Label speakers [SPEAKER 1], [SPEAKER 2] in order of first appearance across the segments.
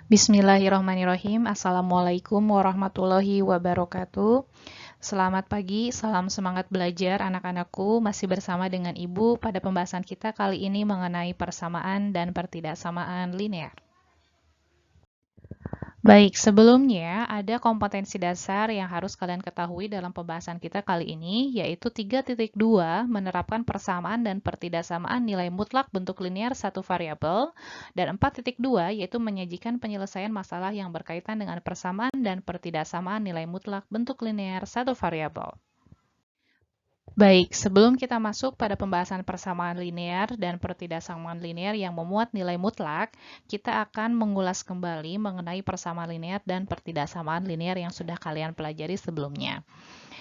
[SPEAKER 1] Bismillahirrahmanirrahim. Assalamualaikum warahmatullahi wabarakatuh. Selamat pagi, salam semangat belajar anak-anakku. Masih bersama dengan Ibu pada pembahasan kita kali ini mengenai persamaan dan pertidaksamaan linear. Baik, sebelumnya ada kompetensi dasar yang harus kalian ketahui dalam pembahasan kita kali ini, yaitu 3.2 menerapkan persamaan dan pertidaksamaan nilai mutlak bentuk linear satu variabel, dan 4.2 yaitu menyajikan penyelesaian masalah yang berkaitan dengan persamaan dan pertidaksamaan nilai mutlak bentuk linear satu variabel. Baik, sebelum kita masuk pada pembahasan persamaan linear dan pertidaksamaan linear yang memuat nilai mutlak, kita akan mengulas kembali mengenai persamaan linear dan pertidaksamaan linear yang sudah kalian pelajari sebelumnya.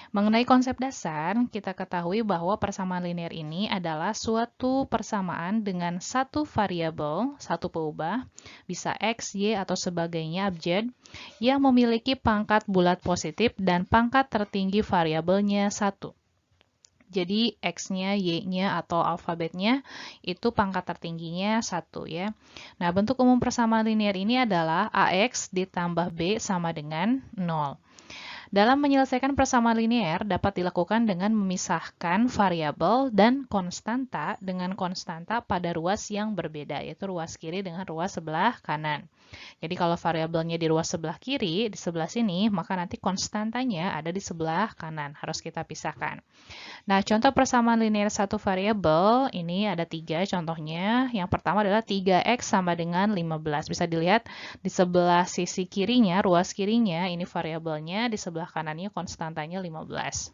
[SPEAKER 1] Mengenai konsep dasar, kita ketahui bahwa persamaan linear ini adalah suatu persamaan dengan satu variabel, satu peubah, bisa X, Y, atau sebagainya abjad, yang memiliki pangkat bulat positif dan pangkat tertinggi variabelnya 1. Jadi X-nya, Y-nya, atau alfabetnya itu pangkat tertingginya 1 ya. Nah, bentuk umum persamaan linear ini adalah AX ditambah B sama dengan 0. Dalam menyelesaikan persamaan linear dapat dilakukan dengan memisahkan variabel dan konstanta dengan konstanta pada ruas yang berbeda, yaitu ruas kiri dengan ruas sebelah kanan. Jadi kalau variabelnya di ruas sebelah kiri, di sebelah sini, maka nanti konstantanya ada di sebelah kanan, harus kita pisahkan. Nah, contoh persamaan linear satu variabel, ini ada 3 contohnya. Yang pertama adalah 3X sama dengan 15. Bisa dilihat di sebelah sisi kirinya, ruas kirinya, ini variabelnya, di sebelah kanannya konstantanya 15.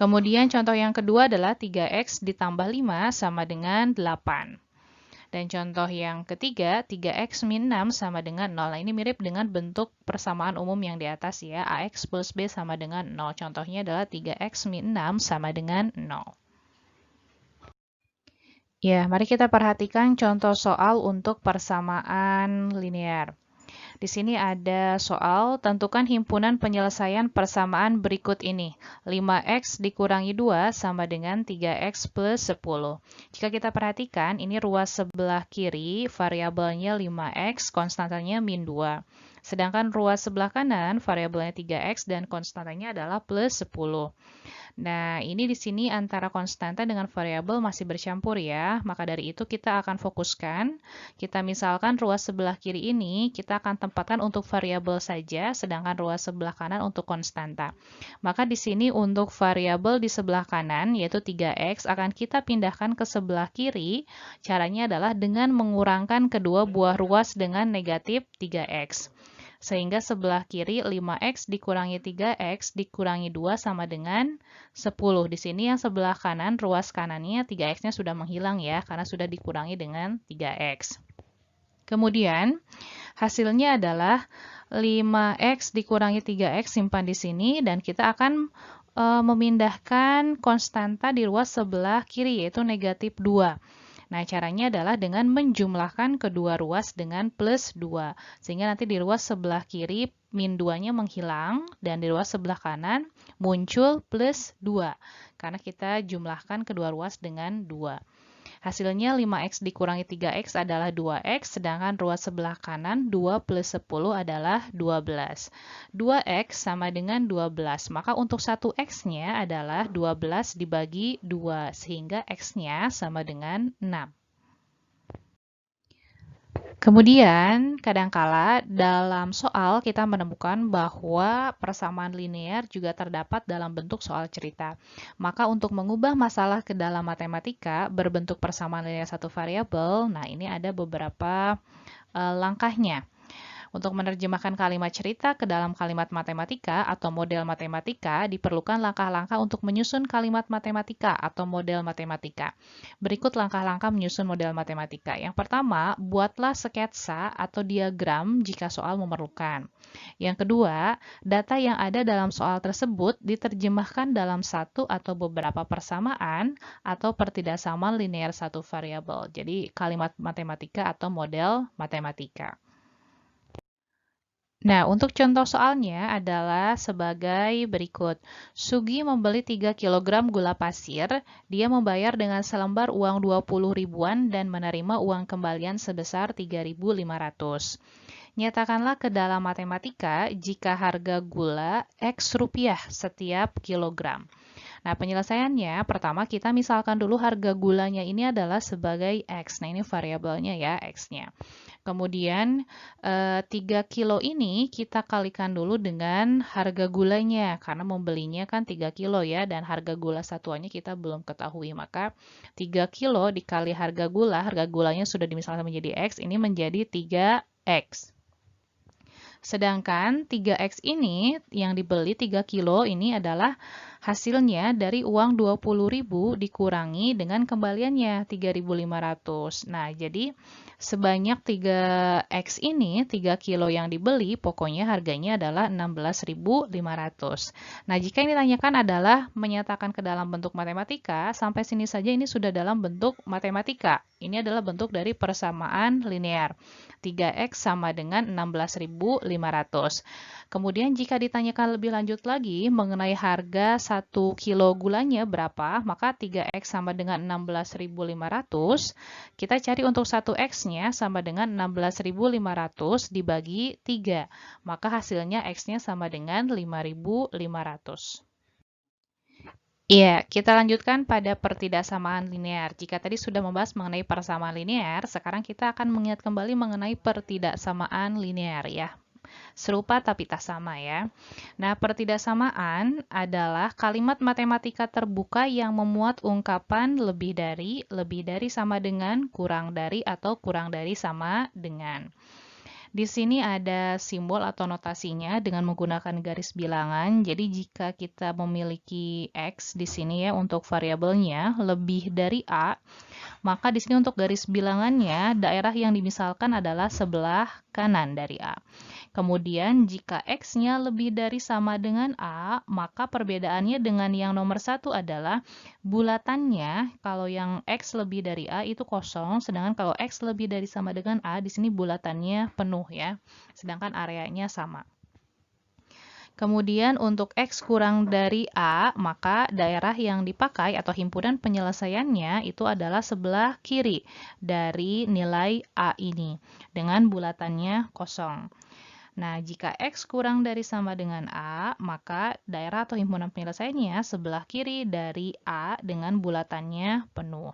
[SPEAKER 1] Kemudian contoh yang kedua adalah 3X ditambah 5 sama dengan 8. Dan contoh yang ketiga, 3X min 6 sama dengan 0. Nah, ini mirip dengan bentuk persamaan umum yang di atas ya. AX plus B sama dengan 0. Contohnya adalah 3X min 6 sama dengan 0. Ya, mari kita perhatikan contoh soal untuk persamaan linear. Di sini ada soal, tentukan himpunan penyelesaian persamaan berikut ini. 5x dikurangi 2 sama dengan 3x plus 10. Jika kita perhatikan, ini ruas sebelah kiri, variabelnya 5x, konstantanya min 2. Sedangkan ruas sebelah kanan, variabelnya 3x dan konstantanya adalah plus 10. Nah, ini di sini antara konstanta dengan variabel masih bercampur ya. Maka dari itu kita akan fokuskan. Kita misalkan ruas sebelah kiri ini kita akan tempatkan untuk variabel saja, sedangkan ruas sebelah kanan untuk konstanta. Maka di sini untuk variabel di sebelah kanan yaitu 3x akan kita pindahkan ke sebelah kiri. Caranya adalah dengan mengurangkan kedua buah ruas dengan negatif 3x. Sehingga sebelah kiri 5x dikurangi 3x dikurangi 2 sama dengan 10. Di sini yang sebelah kanan, ruas kanannya 3x-nya sudah menghilang ya, karena sudah dikurangi dengan 3x. Kemudian, hasilnya adalah 5x dikurangi 3x simpan di sini, dan kita akan memindahkan konstanta di ruas sebelah kiri, yaitu negatif 2. Nah, caranya adalah dengan menjumlahkan kedua ruas dengan plus 2. Sehingga nanti di ruas sebelah kiri min 2-nya menghilang dan di ruas sebelah kanan muncul plus 2. Karena kita jumlahkan kedua ruas dengan 2. Hasilnya 5x dikurangi 3x adalah 2x, sedangkan ruas sebelah kanan 2 plus 10 adalah 12. 2x sama dengan 12, maka untuk 1x-nya adalah 12 dibagi 2, sehingga x-nya sama dengan 6. Kemudian, kadangkala dalam soal kita menemukan bahwa persamaan linear juga terdapat dalam bentuk soal cerita. Maka untuk mengubah masalah ke dalam matematika berbentuk persamaan linear satu variabel, nah ini ada beberapa langkahnya. Untuk menerjemahkan kalimat cerita ke dalam kalimat matematika atau model matematika, diperlukan langkah-langkah untuk menyusun kalimat matematika atau model matematika. Berikut langkah-langkah menyusun model matematika. Yang pertama, buatlah sketsa atau diagram jika soal memerlukan. Yang kedua, data yang ada dalam soal tersebut diterjemahkan dalam satu atau beberapa persamaan atau pertidaksamaan linear satu variabel. Jadi, kalimat matematika atau model matematika. Nah, untuk contoh soalnya adalah sebagai berikut. Sugi membeli 3 kg gula pasir, dia membayar dengan selembar uang 20 ribuan dan menerima uang kembalian sebesar 3.500. Nyatakanlah ke dalam matematika jika harga gula X rupiah setiap kilogram. Nah, penyelesaiannya pertama kita misalkan dulu harga gulanya ini adalah sebagai X. Nah, ini variabelnya ya, X-nya. Kemudian 3 kilo ini kita kalikan dulu dengan harga gulanya karena membelinya kan 3 kilo ya dan harga gula satuannya kita belum ketahui. Maka 3 kilo dikali harga gulanya sudah dimisalkan menjadi X, ini menjadi 3X. Sedangkan 3X ini yang dibeli 3 kilo ini adalah hasilnya dari uang 20.000 dikurangi dengan kembaliannya 3.500. Nah, jadi sebanyak 3X ini, 3 kilo yang dibeli, pokoknya harganya adalah 16.500. Nah, jika yang ditanyakan adalah menyatakan ke dalam bentuk matematika, sampai sini saja ini sudah dalam bentuk matematika. Ini adalah bentuk dari persamaan linear. 3X sama dengan 16.500. Kemudian jika ditanyakan lebih lanjut lagi mengenai harga 1 kilo gulanya berapa, maka 3X sama dengan 16.500. Kita cari untuk 1X-nya sama dengan 16.500 dibagi 3. Maka hasilnya X-nya sama dengan 5.500. Iya, kita lanjutkan pada pertidaksamaan linear. Jika tadi sudah membahas mengenai persamaan linear, sekarang kita akan mengingat kembali mengenai pertidaksamaan linear ya. Serupa tapi tak sama ya. Nah, pertidaksamaan adalah kalimat matematika terbuka yang memuat ungkapan lebih dari sama dengan, kurang dari, atau kurang dari sama dengan. Di sini ada simbol atau notasinya dengan menggunakan garis bilangan. Jadi jika kita memiliki X di sini ya untuk variabelnya lebih dari A, maka di sini untuk garis bilangannya daerah yang dimisalkan adalah sebelah kanan dari A. Kemudian jika X-nya lebih dari sama dengan A, maka perbedaannya dengan yang nomor 1 adalah bulatannya, kalau yang X lebih dari A itu kosong, sedangkan kalau X lebih dari sama dengan A, di sini bulatannya penuh ya, sedangkan areanya sama. Kemudian untuk X kurang dari A, maka daerah yang dipakai atau himpunan penyelesaiannya itu adalah sebelah kiri dari nilai A ini, dengan bulatannya kosong. Nah, jika X kurang dari sama dengan A, maka daerah atau himpunan penyelesaiannya sebelah kiri dari A dengan bulatannya penuh.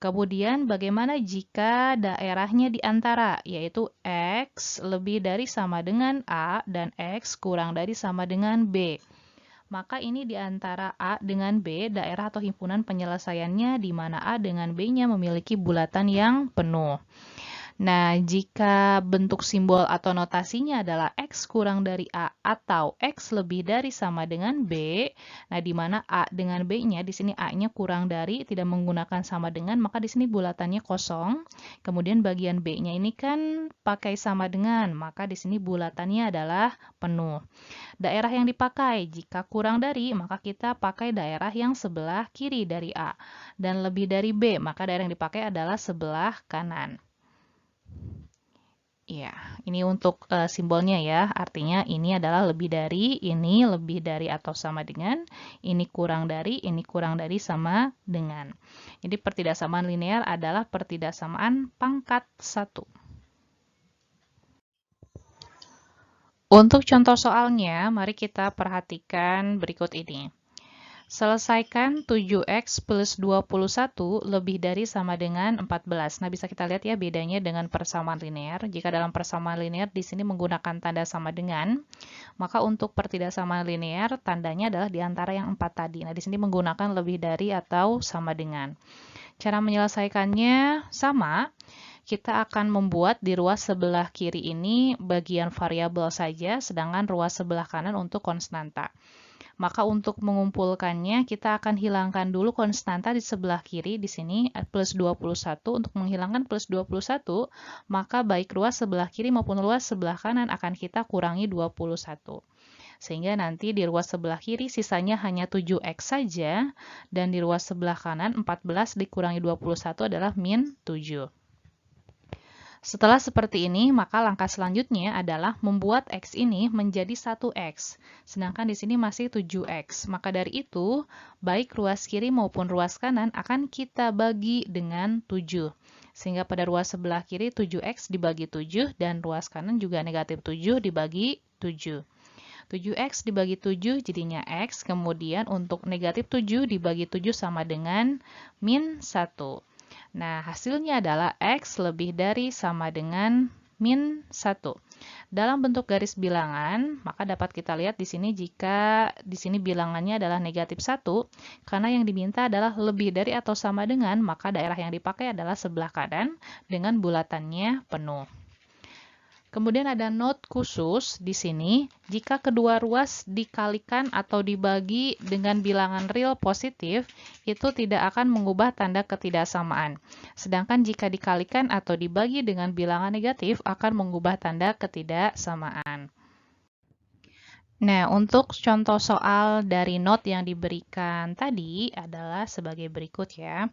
[SPEAKER 1] Kemudian bagaimana jika daerahnya di antara, yaitu X lebih dari sama dengan A dan X kurang dari sama dengan B. Maka ini di antara A dengan B, daerah atau himpunan penyelesaiannya di mana A dengan B-nya memiliki bulatan yang penuh. Nah, jika bentuk simbol atau notasinya adalah X kurang dari A atau X lebih dari sama dengan B, nah di mana A dengan B-nya, di sini A-nya kurang dari, tidak menggunakan sama dengan, maka di sini bulatannya kosong. Kemudian bagian B-nya ini kan pakai sama dengan, maka di sini bulatannya adalah penuh. Daerah yang dipakai, jika kurang dari, maka kita pakai daerah yang sebelah kiri dari A. Dan lebih dari B, maka daerah yang dipakai adalah sebelah kanan. Iya, ini untuk simbolnya ya. Artinya ini adalah lebih dari, ini lebih dari atau sama dengan, ini kurang dari sama dengan. Jadi pertidaksamaan linear adalah pertidaksamaan pangkat 1. Untuk contoh soalnya, mari kita perhatikan berikut ini. Selesaikan 7X plus 21 lebih dari sama dengan 14. Nah, bisa kita lihat ya bedanya dengan persamaan linear. Jika dalam persamaan linear di sini menggunakan tanda sama dengan, maka untuk pertidaksamaan linear tandanya adalah di antara yang 4 tadi. Nah, di sini menggunakan lebih dari atau sama dengan. Cara menyelesaikannya sama. Kita akan membuat di ruas sebelah kiri ini bagian variabel saja, sedangkan ruas sebelah kanan untuk konstanta. Maka untuk mengumpulkannya, kita akan hilangkan dulu konstanta di sebelah kiri, di sini plus 21. Untuk menghilangkan plus 21, maka baik ruas sebelah kiri maupun ruas sebelah kanan akan kita kurangi 21. Sehingga nanti di ruas sebelah kiri sisanya hanya 7X saja, dan di ruas sebelah kanan 14 dikurangi 21 adalah min 7. Setelah seperti ini, maka langkah selanjutnya adalah membuat X ini menjadi 1X. Sedangkan di sini masih 7X. Maka dari itu, baik ruas kiri maupun ruas kanan akan kita bagi dengan 7. Sehingga pada ruas sebelah kiri 7X dibagi 7 dan ruas kanan juga negatif 7 dibagi 7. 7X dibagi 7 jadinya X, kemudian untuk negatif 7 dibagi 7 sama dengan min 1. Nah, hasilnya adalah X lebih dari sama dengan min 1. Dalam bentuk garis bilangan, maka dapat kita lihat di sini jika di sini bilangannya adalah negatif 1, karena yang diminta adalah lebih dari atau sama dengan, maka daerah yang dipakai adalah sebelah kanan dengan bulatannya penuh. Kemudian ada note khusus di sini, jika kedua ruas dikalikan atau dibagi dengan bilangan real positif, itu tidak akan mengubah tanda ketidaksamaan. Sedangkan jika dikalikan atau dibagi dengan bilangan negatif, akan mengubah tanda ketidaksamaan. Nah, untuk contoh soal dari note yang diberikan tadi adalah sebagai berikut ya.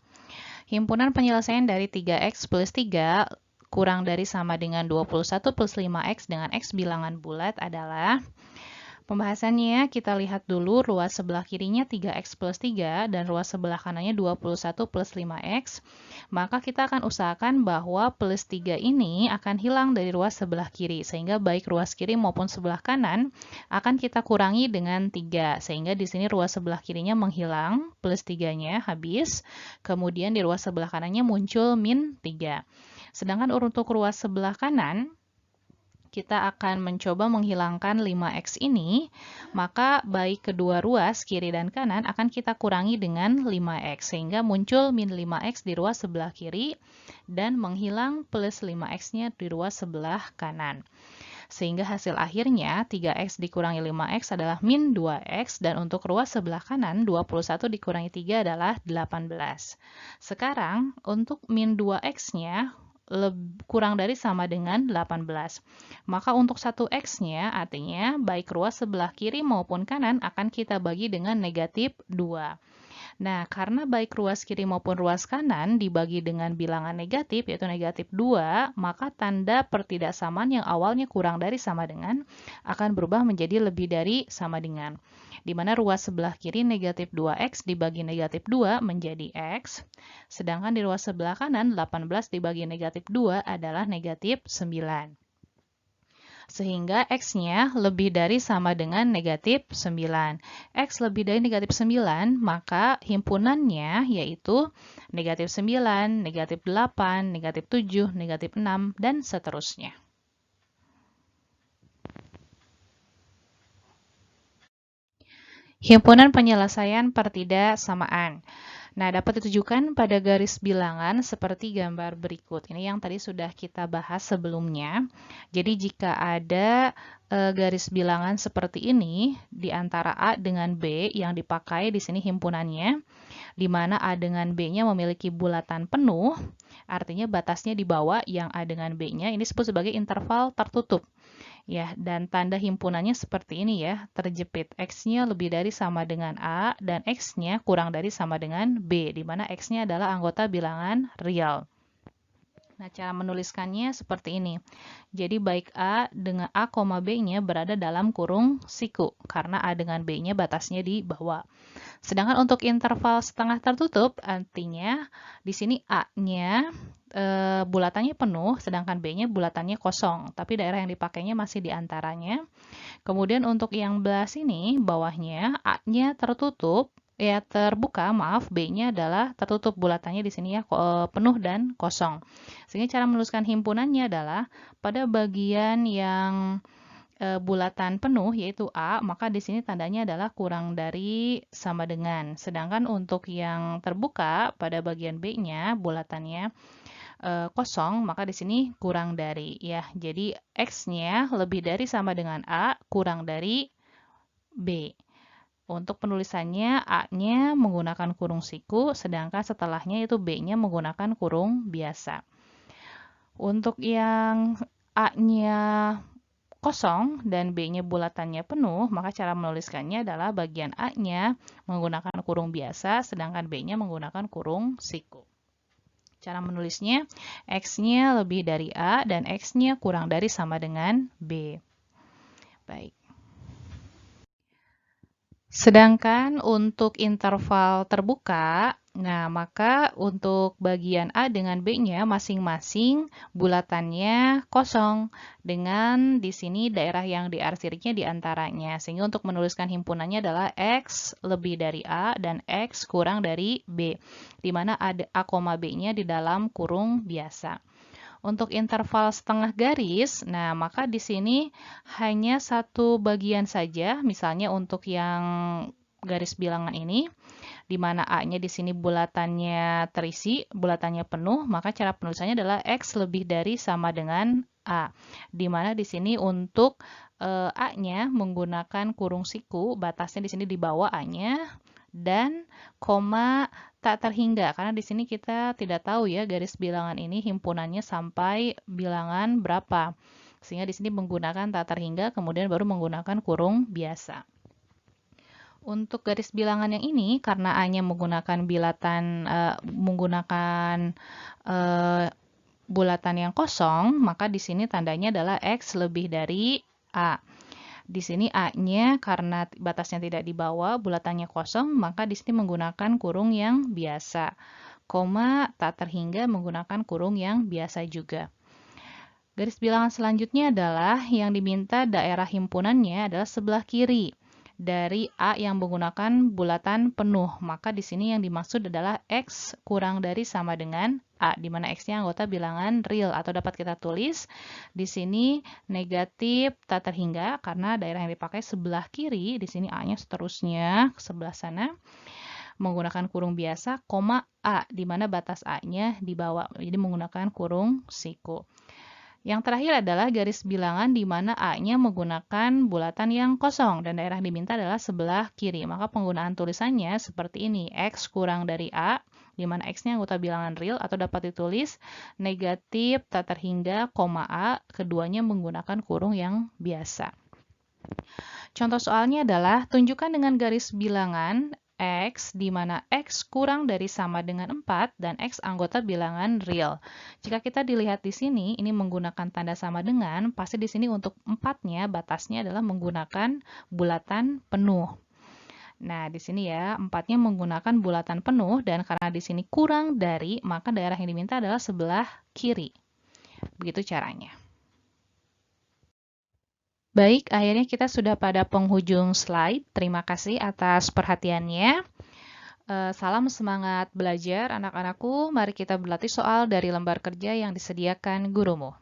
[SPEAKER 1] Himpunan penyelesaian dari 3x plus 3 kurang dari sama dengan 21 plus 5x dengan x bilangan bulat adalah, pembahasannya kita lihat dulu ruas sebelah kirinya 3x plus 3 dan ruas sebelah kanannya 21 plus 5x. Maka kita akan usahakan bahwa plus 3 ini akan hilang dari ruas sebelah kiri, sehingga baik ruas kiri maupun sebelah kanan akan kita kurangi dengan 3, sehingga di sini ruas sebelah kirinya menghilang, plus 3-nya habis, kemudian di ruas sebelah kanannya muncul min 3. Sedangkan untuk ruas sebelah kanan, kita akan mencoba menghilangkan 5x ini, maka baik kedua ruas kiri dan kanan akan kita kurangi dengan 5x, sehingga muncul min 5x di ruas sebelah kiri dan menghilang plus 5x-nya di ruas sebelah kanan. Sehingga hasil akhirnya 3x dikurangi 5x adalah min 2x, dan untuk ruas sebelah kanan 21 dikurangi 3 adalah 18. Sekarang untuk min 2x-nya kurang dari sama dengan 18. Maka untuk 1x-nya artinya baik ruas sebelah kiri maupun kanan akan kita bagi dengan negatif 2. Nah, karena baik ruas kiri maupun ruas kanan dibagi dengan bilangan negatif, yaitu negatif 2, maka tanda pertidaksamaan yang awalnya kurang dari sama dengan akan berubah menjadi lebih dari sama dengan. Di mana ruas sebelah kiri negatif 2x dibagi negatif 2 menjadi x, sedangkan di ruas sebelah kanan 18 dibagi negatif 2 adalah negatif 9. Sehingga X-nya lebih dari sama dengan negatif 9. X lebih dari negatif 9, maka himpunannya yaitu negatif 9, negatif 8, negatif 7, negatif 6, dan seterusnya. Himpunan penyelesaian pertidaksamaan. Nah, dapat ditujukan pada garis bilangan seperti gambar berikut. Ini yang tadi sudah kita bahas sebelumnya. Jadi jika ada garis bilangan seperti ini di antara A dengan B yang dipakai di sini himpunannya, di mana A dengan B-nya memiliki bulatan penuh, artinya batasnya di bawah yang A dengan B-nya, ini disebut sebagai interval tertutup. Ya, dan tanda himpunannya seperti ini ya, terjepit. X-nya lebih dari sama dengan A, dan X-nya kurang dari sama dengan B, di mana X-nya adalah anggota bilangan real. Nah, cara menuliskannya seperti ini. Jadi, baik A dengan A, B-nya berada dalam kurung siku, karena A dengan B-nya batasnya di bawah. Sedangkan untuk interval setengah tertutup, artinya di sini A-nya bulatannya penuh, sedangkan B-nya bulatannya kosong, tapi daerah yang dipakainya masih di antaranya. Kemudian untuk yang belah sini, bawahnya A-nya tertutup, ya terbuka, maaf, B-nya adalah tertutup, bulatannya di sini ya penuh dan kosong. Sehingga cara menuliskan himpunannya adalah pada bagian yang bulatan penuh yaitu A, maka di sini tandanya adalah kurang dari sama dengan. Sedangkan untuk yang terbuka pada bagian B-nya bulatannya kosong, maka di sini kurang dari ya. Jadi X-nya lebih dari sama dengan A, kurang dari B. Untuk penulisannya A-nya menggunakan kurung siku, sedangkan setelahnya itu B-nya menggunakan kurung biasa. Untuk yang A-nya kosong dan B-nya bulatannya penuh, maka cara menuliskannya adalah bagian A-nya menggunakan kurung biasa, sedangkan B-nya menggunakan kurung siku. Cara menulisnya, X-nya lebih dari A dan X-nya kurang dari sama dengan B. Baik. Sedangkan untuk interval terbuka, nah maka untuk bagian A dengan B-nya masing-masing bulatannya kosong dengan di sini daerah yang diarsirnya di antaranya. Sehingga untuk menuliskan himpunannya adalah X lebih dari A dan X kurang dari B, di mana ada A, B-nya di dalam kurung biasa. Untuk interval setengah garis, nah maka di sini hanya satu bagian saja, misalnya untuk yang garis bilangan ini, di mana A-nya di sini bulatannya terisi, bulatannya penuh, maka cara penulisannya adalah X lebih dari sama dengan A. Di mana di sini untuk A-nya menggunakan kurung siku, batasnya di sini di bawah A-nya, dan koma tak terhingga, karena di sini kita tidak tahu ya garis bilangan ini himpunannya sampai bilangan berapa. Sehingga di sini menggunakan tak terhingga, kemudian baru menggunakan kurung biasa. Untuk garis bilangan yang ini, karena A-nya menggunakan bulatan yang kosong, maka di sini tandanya adalah X lebih dari A. Di sini A-nya karena batasnya tidak dibawa, bulatannya kosong, maka di sini menggunakan kurung yang biasa. Koma tak terhingga menggunakan kurung yang biasa juga. Garis bilangan selanjutnya adalah yang diminta daerah himpunannya adalah sebelah kiri dari A yang menggunakan bulatan penuh. Maka di sini yang dimaksud adalah X kurang dari sama dengan A, di mana X-nya anggota bilangan real, atau dapat kita tulis di sini negatif tak terhingga karena daerah yang dipakai sebelah kiri, di sini A-nya seterusnya ke sebelah sana, menggunakan kurung biasa, koma A, di mana batas A-nya di bawah, jadi menggunakan kurung siku. Yang terakhir adalah garis bilangan di mana A-nya menggunakan bulatan yang kosong dan daerah yang diminta adalah sebelah kiri. Maka penggunaan tulisannya seperti ini, X kurang dari A, di mana X-nya anggota bilangan real, atau dapat ditulis negatif tak terhingga, koma A, keduanya menggunakan kurung yang biasa. Contoh soalnya adalah, tunjukkan dengan garis bilangan X, di mana X kurang dari sama dengan 4 dan X anggota bilangan real. Jika kita dilihat di sini, ini menggunakan tanda sama dengan, pasti di sini untuk 4-nya batasnya adalah menggunakan bulatan penuh. Nah, di sini ya, 4-nya menggunakan bulatan penuh, dan karena di sini kurang dari, maka daerah yang diminta adalah sebelah kiri. Begitu caranya. Baik, akhirnya kita sudah pada penghujung slide. Terima kasih atas perhatiannya. Salam semangat belajar anak-anakku. Mari kita berlatih soal dari lembar kerja yang disediakan gurumu.